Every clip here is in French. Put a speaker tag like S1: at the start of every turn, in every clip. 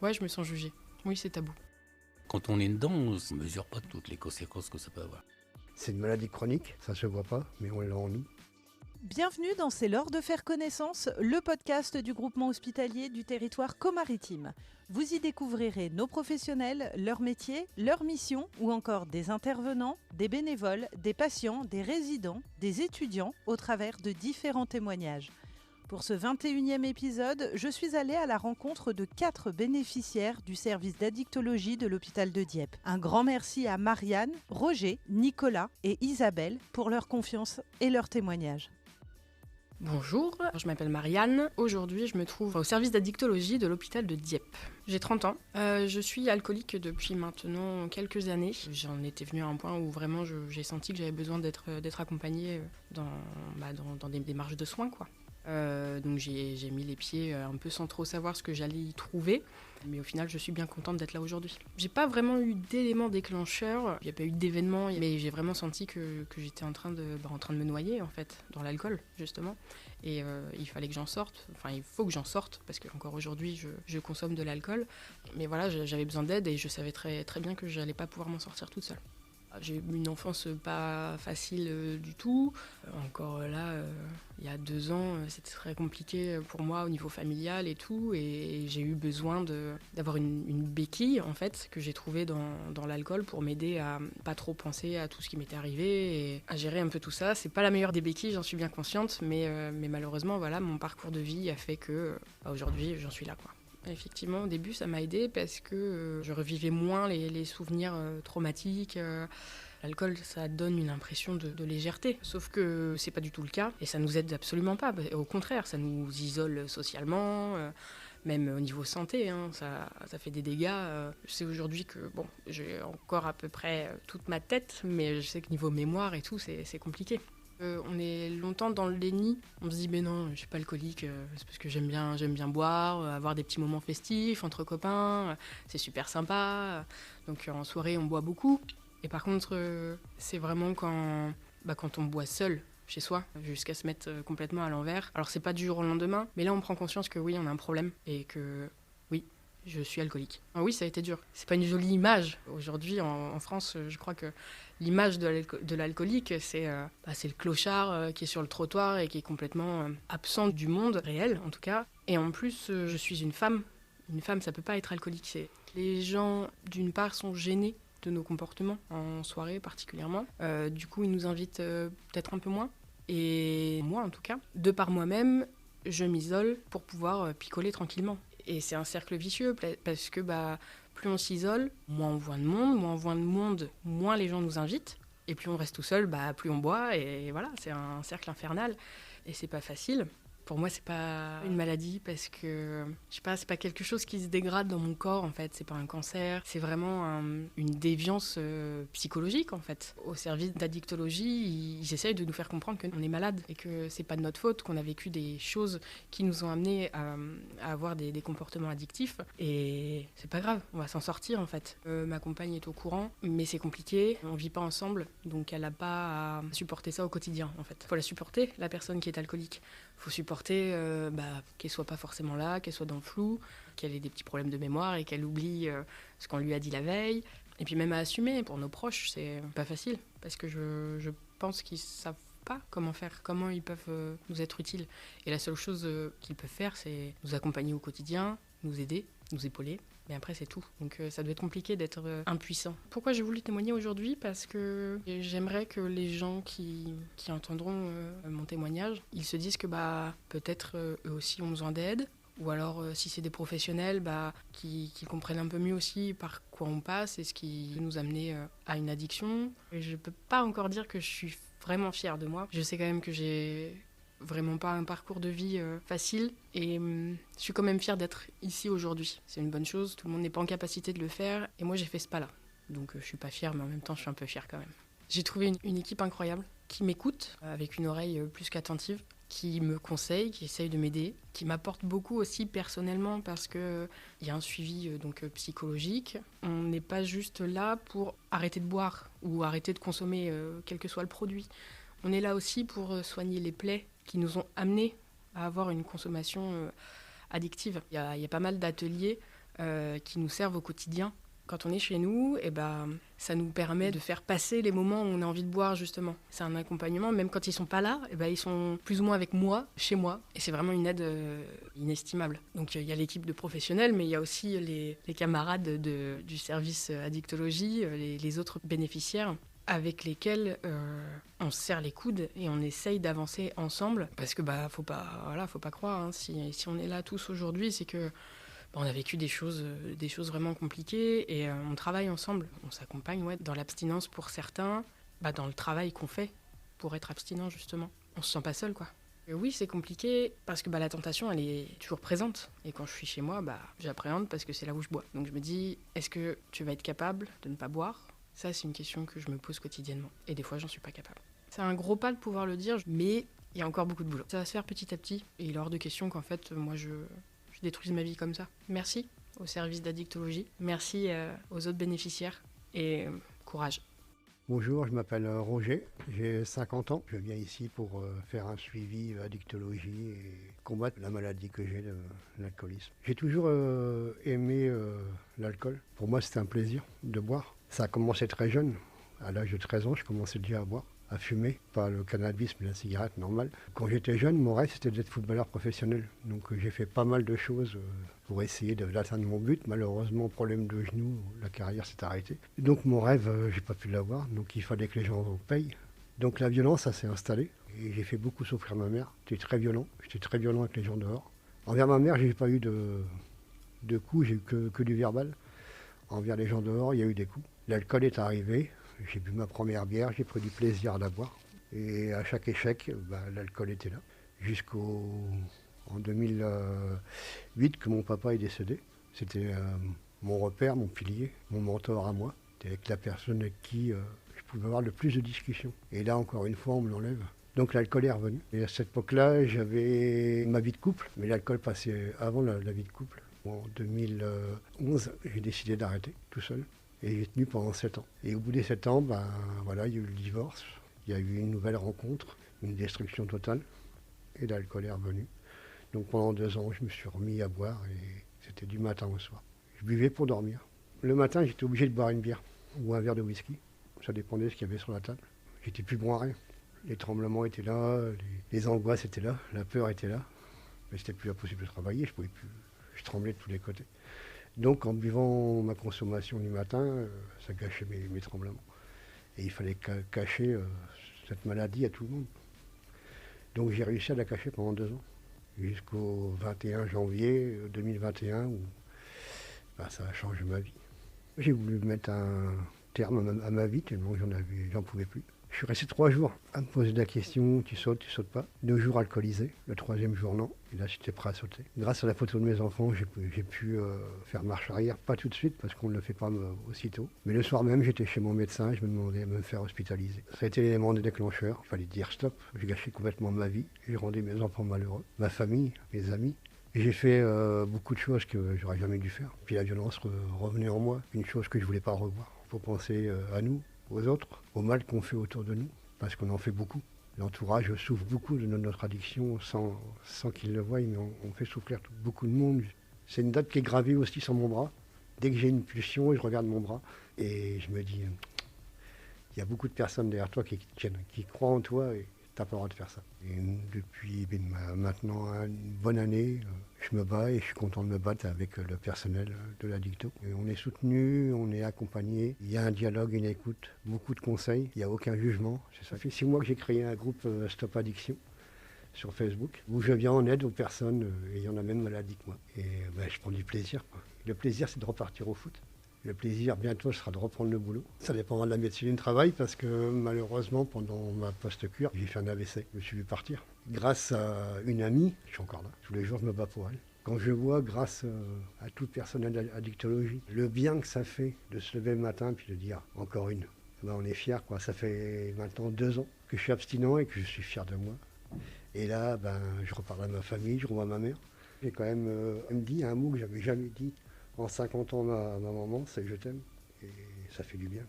S1: Ouais, je me sens jugée. Oui, c'est tabou.
S2: Quand on est dedans, on ne mesure pas toutes les conséquences que ça peut avoir.
S3: C'est une maladie chronique, ça se voit pas, mais on l'a en nous.
S4: Bienvenue dans C'est l'heure de faire connaissance, le podcast du groupement hospitalier du territoire comaritime. Vous y découvrirez nos professionnels, leur métier, leur mission ou encore des intervenants, des bénévoles, des patients, des résidents, des étudiants au travers de différents témoignages. Pour ce 21e épisode, je suis allée à la rencontre de 4 bénéficiaires du service d'addictologie de l'hôpital de Dieppe. Un grand merci à Marianne, Roger, Nicolas et Isabelle pour leur confiance et leur témoignage.
S1: Bonjour, je m'appelle Marianne. Aujourd'hui, je me trouve au service d'addictologie de l'hôpital de Dieppe. J'ai 30 ans. Je suis alcoolique depuis maintenant quelques années. J'en étais venue à un point où vraiment j'ai senti que j'avais besoin d'être accompagnée dans des démarches de soins, quoi. Donc j'ai mis les pieds un peu sans trop savoir ce que j'allais y trouver. Mais au final, je suis bien contente d'être là aujourd'hui. J'ai pas vraiment eu d'éléments déclencheurs, il n'y a pas eu d'événements, mais j'ai vraiment senti que j'étais en train de me noyer, en fait, dans l'alcool, justement. Et il fallait que j'en sorte, enfin il faut que j'en sorte, parce qu'encore aujourd'hui, je consomme de l'alcool. Mais voilà, j'avais besoin d'aide et je savais très, très bien que j'allais pas pouvoir m'en sortir toute seule. J'ai eu une enfance pas facile du tout. Encore là, il y a 2 ans, c'était très compliqué pour moi au niveau familial et tout. Et j'ai eu besoin d'avoir une béquille, en fait, que j'ai trouvée dans l'alcool pour m'aider à pas trop penser à tout ce qui m'était arrivé et à gérer un peu tout ça. C'est pas la meilleure des béquilles, j'en suis bien consciente. Mais malheureusement, voilà, mon parcours de vie a fait que aujourd'hui, j'en suis là, quoi. Effectivement, au début, ça m'a aidée parce que je revivais moins les souvenirs traumatiques. L'alcool, ça donne une impression de légèreté, sauf que c'est pas du tout le cas et ça nous aide absolument pas. Au contraire, ça nous isole socialement, même au niveau santé, hein, ça fait des dégâts. Je sais aujourd'hui que j'ai encore à peu près toute ma tête, mais je sais que niveau mémoire et tout, c'est compliqué. On est longtemps dans le déni. On se dit mais non, je suis pas alcoolique, c'est parce que j'aime bien boire, avoir des petits moments festifs entre copains, c'est super sympa. Donc en soirée on boit beaucoup. Et par contre c'est vraiment quand on boit seul chez soi, jusqu'à se mettre complètement à l'envers. Alors c'est pas du jour au lendemain, mais là on prend conscience que oui, on a un problème et que oui, je suis alcoolique. Ah oui, ça a été dur. C'est pas une jolie image. Aujourd'hui, en France, je crois que l'image de l'alcoolique, c'est le clochard qui est sur le trottoir et qui est complètement absent du monde réel, en tout cas. Et en plus, je suis une femme. Une femme, ça peut pas être alcoolique. Les gens, d'une part, sont gênés de nos comportements, en soirée particulièrement. Du coup, ils nous invitent peut-être un peu moins. Et moi, en tout cas, de par moi-même, je m'isole pour pouvoir picoler tranquillement. Et c'est un cercle vicieux parce que plus on s'isole, moins on voit de monde, moins les gens nous invitent. Et plus on reste tout seul, plus on boit. Et voilà, c'est un cercle infernal. Et c'est pas facile. Pour moi, c'est pas une maladie parce que, je sais pas, c'est pas quelque chose qui se dégrade dans mon corps, en fait. C'est pas un cancer. C'est vraiment une déviance psychologique, en fait. Au service d'addictologie, ils essayent de nous faire comprendre qu'on est malade et que c'est pas de notre faute, qu'on a vécu des choses qui nous ont amenés à avoir des comportements addictifs. Et c'est pas grave, on va s'en sortir, en fait. Ma compagne est au courant, mais c'est compliqué. On vit pas ensemble, donc elle a pas à supporter ça au quotidien, en fait. Faut la supporter, la personne qui est alcoolique. Faut supporter qu'elle soit pas forcément là, qu'elle soit dans le flou, qu'elle ait des petits problèmes de mémoire et qu'elle oublie ce qu'on lui a dit la veille. Et puis même à assumer, pour nos proches, c'est pas facile, parce que je pense qu'ils savent pas comment faire, comment ils peuvent nous être utiles. Et la seule chose qu'ils peuvent faire, c'est nous accompagner au quotidien, nous aider, nous épauler. Mais après, c'est tout. Donc ça doit être compliqué d'être impuissant. Pourquoi j'ai voulu témoigner aujourd'hui ? Parce que j'aimerais que les gens qui entendront mon témoignage, ils se disent que peut-être eux aussi ont besoin d'aide. Ou alors, si c'est des professionnels, qui comprennent un peu mieux aussi par quoi on passe et ce qui peut nous amener à une addiction. Et je peux pas encore dire que je suis vraiment fière de moi. Je sais quand même que j'ai vraiment pas un parcours de vie facile et je suis quand même fière d'être ici aujourd'hui. C'est une bonne chose, tout le monde n'est pas en capacité de le faire et moi j'ai fait ce pas là. Donc je suis pas fière mais en même temps je suis un peu fière quand même. J'ai trouvé une équipe incroyable qui m'écoute avec une oreille plus qu'attentive, qui me conseille, qui essaye de m'aider, qui m'apporte beaucoup aussi personnellement parce qu'il y a un suivi psychologique. On n'est pas juste là pour arrêter de boire ou arrêter de consommer quel que soit le produit. On est là aussi pour soigner les plaies qui nous ont amenés à avoir une consommation addictive. Il y a pas mal d'ateliers qui nous servent au quotidien. Quand on est chez nous, ça nous permet de faire passer les moments où on a envie de boire, justement. C'est un accompagnement, même quand ils sont pas là, ils sont plus ou moins avec moi, chez moi. Et c'est vraiment une aide inestimable. Donc il y a l'équipe de professionnels, mais il y a aussi les camarades du service addictologie, les autres bénéficiaires, avec lesquels on se serre les coudes et on essaye d'avancer ensemble. Parce que faut pas croire, hein, si on est là tous aujourd'hui, c'est que on a vécu des choses vraiment compliquées et on travaille ensemble. On s'accompagne dans l'abstinence pour certains, dans le travail qu'on fait pour être abstinent justement. On se sent pas seul, quoi. Et oui, c'est compliqué parce que la tentation, elle est toujours présente. Et quand je suis chez moi, j'appréhende parce que c'est là où je bois. Donc je me dis, est-ce que tu vas être capable de ne pas boire ? Ça, c'est une question que je me pose quotidiennement. Et des fois, j'en suis pas capable. C'est un gros pas de pouvoir le dire, mais il y a encore beaucoup de boulot. Ça va se faire petit à petit. Et il est hors de question qu'en fait, moi, je détruise ma vie comme ça. Merci au service d'addictologie. Merci aux autres bénéficiaires. Et courage.
S3: Bonjour, je m'appelle Roger, j'ai 50 ans. Je viens ici pour faire un suivi addictologie et combattre la maladie que j'ai, l'alcoolisme. J'ai toujours aimé l'alcool. Pour moi, c'était un plaisir de boire. Ça a commencé très jeune. À l'âge de 13 ans, je commençais déjà à boire, à fumer. Pas le cannabis, mais la cigarette normale. Quand j'étais jeune, mon rêve, c'était d'être footballeur professionnel. Donc j'ai fait pas mal de choses pour essayer d'atteindre mon but. Malheureusement, problème de genou, la carrière s'est arrêtée. Donc mon rêve, j'ai pas pu l'avoir. Donc il fallait que les gens payent. Donc la violence, ça s'est installé. Et j'ai fait beaucoup souffrir ma mère. J'étais très violent avec les gens dehors. Envers ma mère, j'ai pas eu de coups, j'ai eu que du verbal. Envers les gens dehors, il y a eu des coups. L'alcool est arrivé. J'ai bu ma première bière, j'ai pris du plaisir à la boire. Et à chaque échec, l'alcool était là. En 2008 que mon papa est décédé. C'était mon repère, mon pilier, mon mentor à moi. C'était avec la personne avec qui je pouvais avoir le plus de discussions. Et là, encore une fois, on me l'enlève. Donc l'alcool est revenu. Et à cette époque-là, j'avais ma vie de couple. Mais l'alcool passait avant la vie de couple. En 2011, j'ai décidé d'arrêter tout seul. Et j'ai tenu pendant 7 ans. Et au bout des 7 ans, il y a eu le divorce. Il y a eu une nouvelle rencontre, une destruction totale. Et l'alcool est revenu. Donc pendant 2 ans, je me suis remis à boire et c'était du matin au soir. Je buvais pour dormir. Le matin, j'étais obligé de boire une bière ou un verre de whisky. Ça dépendait de ce qu'il y avait sur la table. J'étais plus bon à rien. Les tremblements étaient là, les angoisses étaient là, la peur était là. Mais c'était plus impossible de travailler, je pouvais plus. Je tremblais de tous les côtés. Donc en buvant ma consommation du matin, ça gâchait mes tremblements. Et il fallait cacher cette maladie à tout le monde. Donc j'ai réussi à la cacher pendant 2 ans. Jusqu'au 21 janvier 2021 où ça a changé ma vie. J'ai voulu mettre un terme à ma vie tellement j'en pouvais plus. Je suis resté 3 jours à me poser la question, tu sautes pas. 2 jours alcoolisé, le 3e jour non. Et là j'étais prêt à sauter. Grâce à la photo de mes enfants, j'ai pu faire marche arrière, pas tout de suite parce qu'on ne le fait pas aussitôt. Mais le soir même, j'étais chez mon médecin, je me demandais à me faire hospitaliser. Ça a été l'élément déclencheur, il fallait dire stop. J'ai gâché complètement ma vie, j'ai rendu mes enfants malheureux, ma famille, mes amis. Et j'ai fait beaucoup de choses que j'aurais jamais dû faire. Puis la violence revenait en moi, une chose que je voulais pas revoir. Il faut penser à nous, aux autres, au mal qu'on fait autour de nous, parce qu'on en fait beaucoup. L'entourage souffre beaucoup de notre addiction sans qu'ils le voient, mais on fait souffrir beaucoup de monde. C'est une date qui est gravée aussi sur mon bras. Dès que j'ai une pulsion, je regarde mon bras et je me dis, il y a beaucoup de personnes derrière toi qui tiennent, qui croient en toi et tu n'as pas le droit de faire ça. Et depuis maintenant une bonne année, je me bats et je suis content de me battre avec le personnel de l'Addicto. Et on est soutenu, on est accompagné, il y a un dialogue, une écoute, beaucoup de conseils, il n'y a aucun jugement. Ça fait 6 mois que j'ai créé un groupe Stop Addiction sur Facebook, où je viens en aide aux personnes ayant la même maladie que moi. Et je prends du plaisir, quoi. Le plaisir, c'est de repartir au foot. Le plaisir, bientôt, sera de reprendre le boulot. Ça dépendra de la médecine du travail, parce que malheureusement, pendant ma post-cure, j'ai fait un AVC. Je me suis vu partir. Grâce à une amie, je suis encore là. Tous les jours, je me bats pour elle. Quand je vois, grâce à tout le personnel d'addictologie, le bien que ça fait de se lever le matin et de dire encore une, on est fiers, quoi. Ça fait maintenant 2 ans que je suis abstinent et que je suis fier de moi. Et là, je reparle à ma famille, je revois ma mère. J'ai quand même elle me dit un mot que j'avais jamais dit en 50 ans à ma maman, c'est je t'aime. Et ça fait du bien.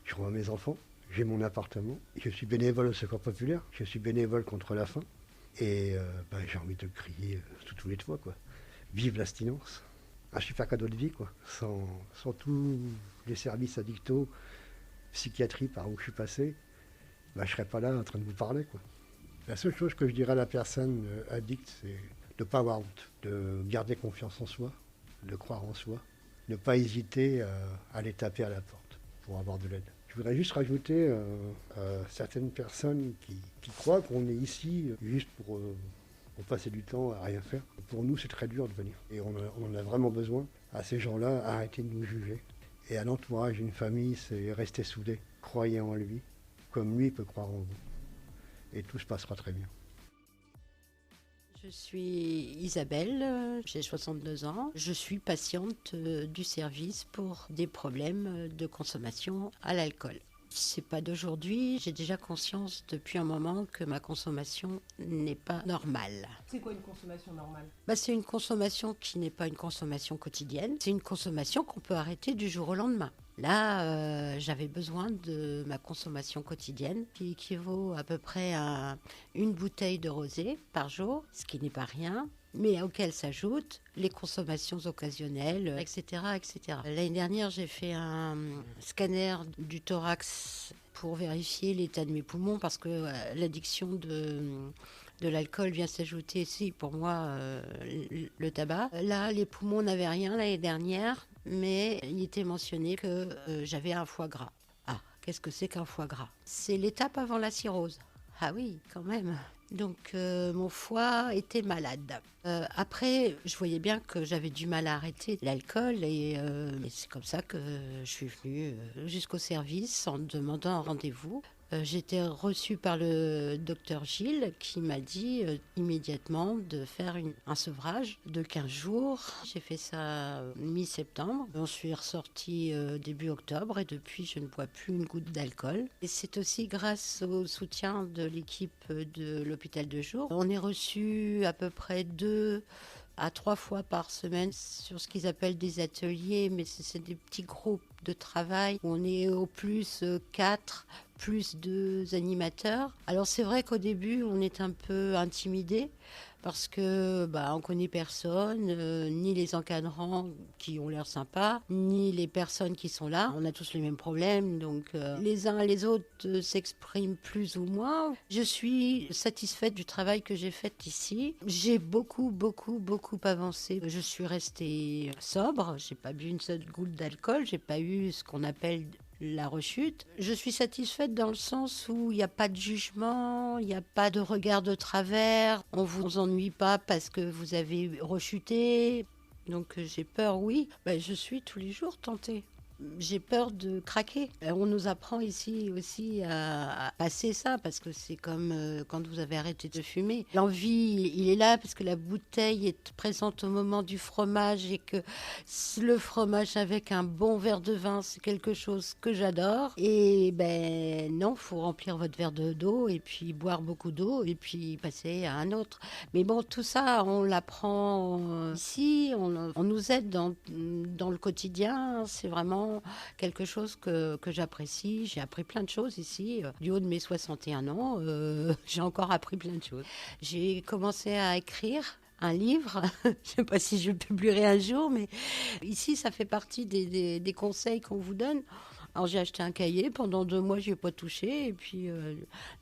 S3: Je revois mes enfants, j'ai mon appartement. Je suis bénévole au Secours Populaire, je suis bénévole contre la faim. Et j'ai envie de crier sous tous les toits, quoi. Vive l'abstinence. un super cadeau de vie, quoi. Sans tous les services addictos, psychiatrie par où je suis passé, je ne serais pas là en train de vous parler, quoi. La seule chose que je dirais à la personne addicte, c'est de ne pas avoir honte, de garder confiance en soi, de croire en soi, ne pas hésiter à aller taper à la porte pour avoir de l'aide. Je voudrais juste rajouter à certaines personnes qui croient qu'on est ici juste pour passer du temps à rien faire. Pour nous, c'est très dur de venir. Et on en a vraiment besoin. À ces gens-là, arrêtez de nous juger. Et à l'entourage d'une famille, c'est rester soudé. Croyez en lui, comme lui peut croire en vous. Et tout se passera très bien.
S5: Je suis Isabelle, j'ai 62 ans. Je suis patiente du service pour des problèmes de consommation à l'alcool. C'est pas d'aujourd'hui, j'ai déjà conscience depuis un moment que ma consommation n'est pas normale.
S1: C'est quoi une consommation normale ?
S5: C'est une consommation qui n'est pas une consommation quotidienne, c'est une consommation qu'on peut arrêter du jour au lendemain. Là, j'avais besoin de ma consommation quotidienne qui équivaut à peu près à une bouteille de rosé par jour, ce qui n'est pas rien, mais auquel s'ajoutent les consommations occasionnelles, etc., etc. L'année dernière, j'ai fait un scanner du thorax pour vérifier l'état de mes poumons parce que l'addiction de l'alcool vient s'ajouter ici, pour moi, le tabac. Là, les poumons n'avaient rien l'année dernière, mais il était mentionné que j'avais un foie gras. Ah, qu'est-ce que c'est qu'un foie gras ? C'est l'étape avant la cirrhose. Ah oui, quand même. Donc mon foie était malade. Après, je voyais bien que j'avais du mal à arrêter l'alcool et c'est comme ça que je suis venue jusqu'au service en demandant un rendez-vous. J'ai été reçue par le docteur Gilles qui m'a dit immédiatement de faire un sevrage de 15 jours. J'ai fait ça mi-septembre. On suis ressortie début octobre et depuis je ne bois plus une goutte d'alcool. Et c'est aussi grâce au soutien de l'équipe de l'hôpital de jour. On est reçu à peu près 2 à 3 fois par semaine sur ce qu'ils appellent des ateliers, mais c'est des petits groupes de travail où on est au plus 4, plus 2 animateurs. Alors c'est vrai qu'au début on est un peu intimidé parce que on connaît personne, ni les encadrants qui ont l'air sympas, ni les personnes qui sont là. On a tous les mêmes problèmes, donc les uns et les autres s'expriment plus ou moins. Je suis satisfaite du travail que j'ai fait ici. J'ai beaucoup avancé. Je suis restée sobre, j'ai pas bu une seule goutte d'alcool, j'ai pas eu ce qu'on appelle la rechute. Je suis satisfaite dans le sens où il n'y a pas de jugement, il n'y a pas de regard de travers, on ne vous ennuie pas parce que vous avez rechuté. Donc j'ai peur, oui. Je suis tous les jours tentée. J'ai peur de craquer. On nous apprend ici aussi à passer ça parce que c'est comme quand vous avez arrêté de fumer. L'envie, il est là parce que la bouteille est présente au moment du fromage et que le fromage avec un bon verre de vin, c'est quelque chose que j'adore. Et non, il faut remplir votre verre d'eau et puis boire beaucoup d'eau et puis passer à un autre. Mais bon, tout ça, on l'apprend ici, on nous aide dans le quotidien. C'est vraiment quelque chose que j'apprécie. J'ai appris plein de choses ici. Du haut de mes 61 ans, j'ai encore appris plein de choses. J'ai commencé à écrire un livre. Je ne sais pas si je le publierai un jour, mais ici, ça fait partie des conseils qu'on vous donne. Alors j'ai acheté un cahier, pendant 2 mois je n'y ai pas touché et puis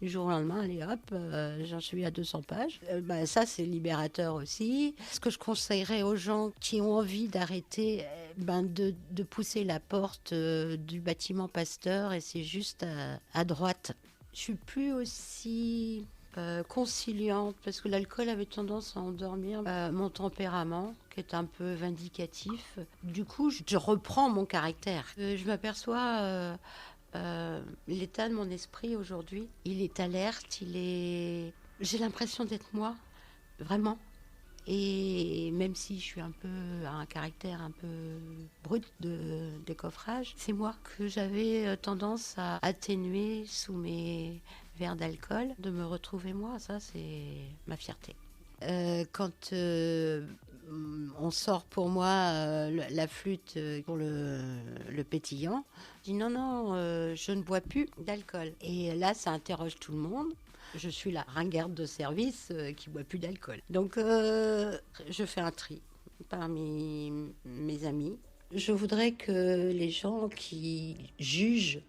S5: du jour au lendemain, allez hop, j'en suis à 200 pages. Ça c'est libérateur aussi. Ce que je conseillerais aux gens qui ont envie d'arrêter, de pousser la porte du bâtiment Pasteur et c'est juste à droite. Je suis plus aussi conciliante parce que l'alcool avait tendance à endormir mon tempérament qui est un peu vindicatif. Du coup, je reprends mon caractère. Je m'aperçois l'état de mon esprit aujourd'hui. Il est alerte, j'ai l'impression d'être moi, vraiment. Et même si je suis un caractère un peu brut de décoffrage, c'est moi que j'avais tendance à atténuer sous mes verre d'alcool, de me retrouver moi, ça c'est ma fierté. Quand on sort pour moi la flûte pour le pétillant, je dis non, je ne bois plus d'alcool. Et là, ça interroge tout le monde. Je suis la ringarde de service qui ne boit plus d'alcool. Donc, je fais un tri. parmi mes amis. Je voudrais que les gens qui jugent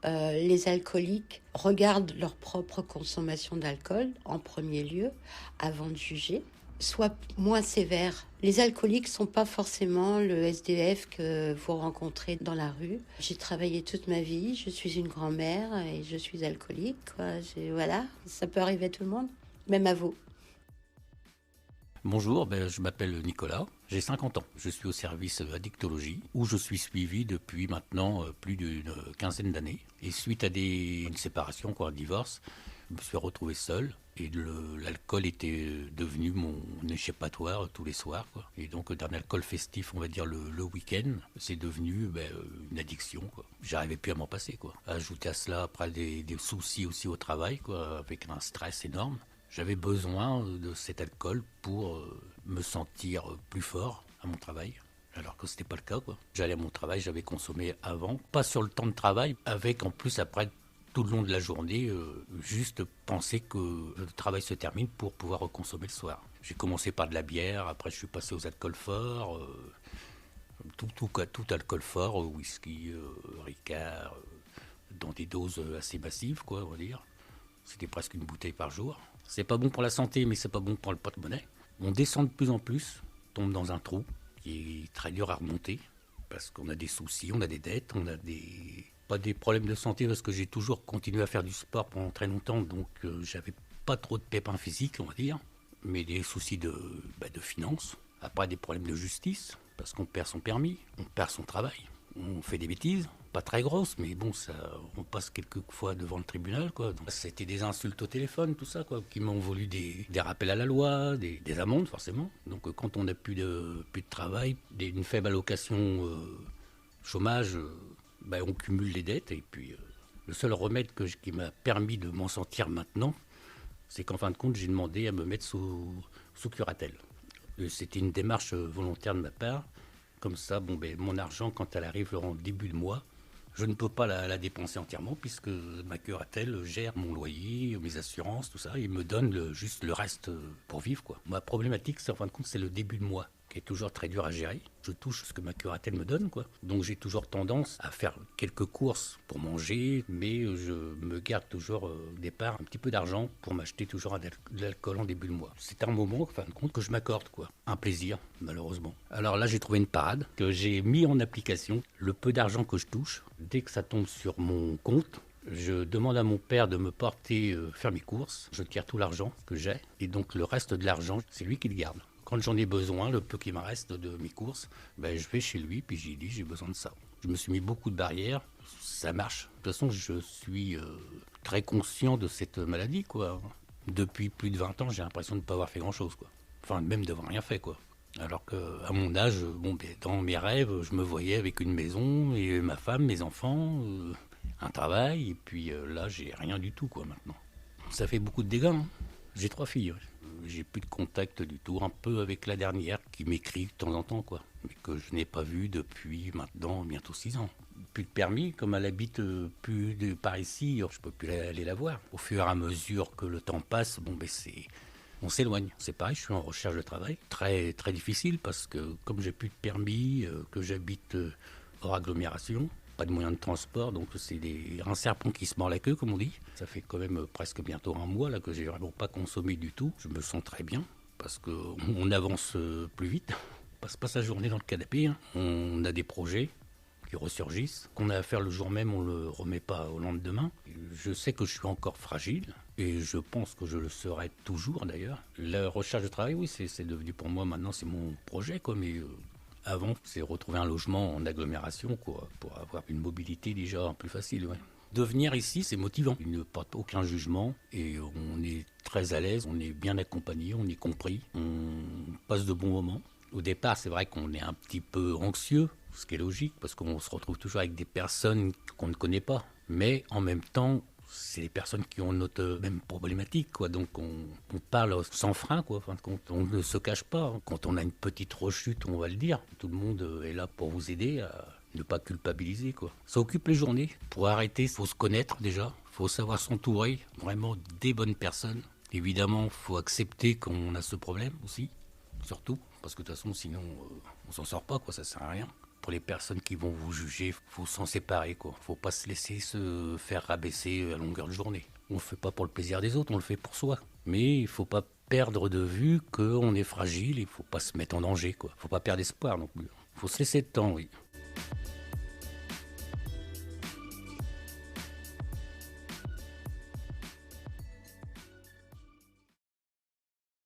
S5: les alcooliques regardent leur propre consommation d'alcool en premier lieu avant de juger, soient moins sévères. Les alcooliques ne sont pas forcément le SDF que vous rencontrez dans la rue. J'ai travaillé toute ma vie, je suis une grand-mère et je suis alcoolique, quoi. Voilà, ça peut arriver à tout le monde, même à vous.
S2: Bonjour, je m'appelle Nicolas, j'ai 50 ans. Je suis au service addictologie où je suis suivi depuis maintenant plus d'une quinzaine d'années. Et suite à une séparation, un divorce, je me suis retrouvé seul et l'alcool était devenu mon échappatoire tous les soirs, quoi. Et donc d'un alcool festif, on va dire le week-end, c'est devenu une addiction, quoi. J'arrivais plus à m'en passer, quoi. Ajouter à cela après des soucis aussi au travail, quoi, avec un stress énorme. J'avais besoin de cet alcool pour me sentir plus fort à mon travail, alors que ce n'était pas le cas, quoi. J'allais à mon travail, j'avais consommé avant, pas sur le temps de travail, avec en plus après tout le long de la journée, juste penser que le travail se termine pour pouvoir reconsommer le soir. J'ai commencé par de la bière, après je suis passé aux alcools forts, tout alcool fort, whisky, Ricard, dans des doses assez massives, quoi, on va dire. C'était presque une bouteille par jour. C'est pas bon pour la santé, mais c'est pas bon pour le porte-monnaie. On descend de plus en plus, tombe dans un trou qui est très dur à remonter, parce qu'on a des soucis, on a des dettes, on a pas des problèmes de santé, parce que j'ai toujours continué à faire du sport pendant très longtemps, donc j'avais pas trop de pépins physiques, on va dire, mais des soucis de finances. Après, des problèmes de justice, parce qu'on perd son permis, on perd son travail, on fait des bêtises. Pas très grosse, mais bon, on passe quelques fois devant le tribunal, quoi. Donc, c'était des insultes au téléphone, tout ça, quoi, qui m'ont voulu des rappels à la loi, des amendes, forcément. Donc, quand on n'a plus de travail, une faible allocation chômage, on cumule les dettes. Et puis, le seul remède qui m'a permis de m'en sortir maintenant, c'est qu'en fin de compte, j'ai demandé à me mettre sous curatelle. C'était une démarche volontaire de ma part. Comme ça, mon argent, quand elle arrive en début de mois, je ne peux pas la dépenser entièrement puisque ma curatelle gère mon loyer, mes assurances, tout ça. Il me donne juste le reste pour vivre, quoi. Ma problématique, en fin de compte, c'est le début de mois qui est toujours très dur à gérer. Je touche ce que ma curatelle me donne, quoi. Donc j'ai toujours tendance à faire quelques courses pour manger, mais je me garde toujours au départ un petit peu d'argent pour m'acheter toujours de l'alcool en début de mois. C'est un moment, en fin de compte, que je m'accorde, quoi. Un plaisir, malheureusement. Alors là, j'ai trouvé une parade que j'ai mis en application. Le peu d'argent que je touche, dès que ça tombe sur mon compte, je demande à mon père de me porter faire mes courses. Je tire tout l'argent que j'ai et donc le reste de l'argent, c'est lui qui le garde. Quand j'en ai besoin, le peu qui me reste de mes courses, je vais chez lui puis j'ai dit j'ai besoin de ça. Je me suis mis beaucoup de barrières, ça marche. De toute façon, je suis très conscient de cette maladie, quoi. Depuis plus de 20 ans, j'ai l'impression de ne pas avoir fait grand-chose, quoi. Enfin, même d'avoir rien fait, quoi. Alors qu'à mon âge, dans mes rêves, je me voyais avec une maison, et ma femme, mes enfants, un travail, et puis là, j'ai rien du tout, quoi, maintenant. Ça fait beaucoup de dégâts, hein. J'ai 3 filles, ouais. J'ai plus de contact du tout, un peu avec la dernière qui m'écrit de temps en temps, quoi, mais que je n'ai pas vue depuis maintenant bientôt 6 ans. Plus de permis, comme elle habite plus par ici, je peux plus aller la voir. Au fur et à mesure que le temps passe, on s'éloigne. C'est pareil, je suis en recherche de travail. Très, très difficile parce que comme j'ai plus de permis, que j'habite hors agglomération, pas de moyens de transport, donc c'est un serpent qui se mord la queue, comme on dit. Ça fait quand même presque bientôt un mois là, que j'ai vraiment pas consommé du tout. Je me sens très bien parce qu'on avance plus vite. On passe pas sa journée dans le canapé, hein. On a des projets qui ressurgissent. Qu'on a à faire le jour même, on le remet pas au lendemain. Je sais que je suis encore fragile et je pense que je le serai toujours d'ailleurs. La recherche de travail, oui, c'est devenu pour moi maintenant, c'est mon projet, quoi, mais avant, c'est retrouver un logement en agglomération, quoi, pour avoir une mobilité déjà plus facile, ouais. De venir ici, c'est motivant. Il ne porte aucun jugement et on est très à l'aise, on est bien accompagné, on est compris, on passe de bons moments. Au départ, c'est vrai qu'on est un petit peu anxieux, ce qui est logique, parce qu'on se retrouve toujours avec des personnes qu'on ne connaît pas. Mais en même temps, c'est les personnes qui ont notre même problématique, quoi. Donc on parle sans frein, quoi. Enfin, on ne se cache pas. Quand on a une petite rechute, on va le dire. Tout le monde est là pour vous aider à ne pas culpabiliser, quoi. Ça occupe les journées. Pour arrêter, il faut se connaître déjà. Il faut savoir s'entourer vraiment des bonnes personnes. Évidemment, il faut accepter qu'on a ce problème aussi. Surtout, parce que de toute façon, sinon, on s'en sort pas, quoi, ça sert à rien. Pour les personnes qui vont vous juger, faut s'en séparer, quoi. Faut pas se laisser se faire rabaisser à longueur de journée. On le fait pas pour le plaisir des autres, on le fait pour soi. Mais il faut pas perdre de vue qu'on est fragile, il faut pas se mettre en danger, quoi. Faut pas perdre espoir non plus. Faut se laisser de temps, oui.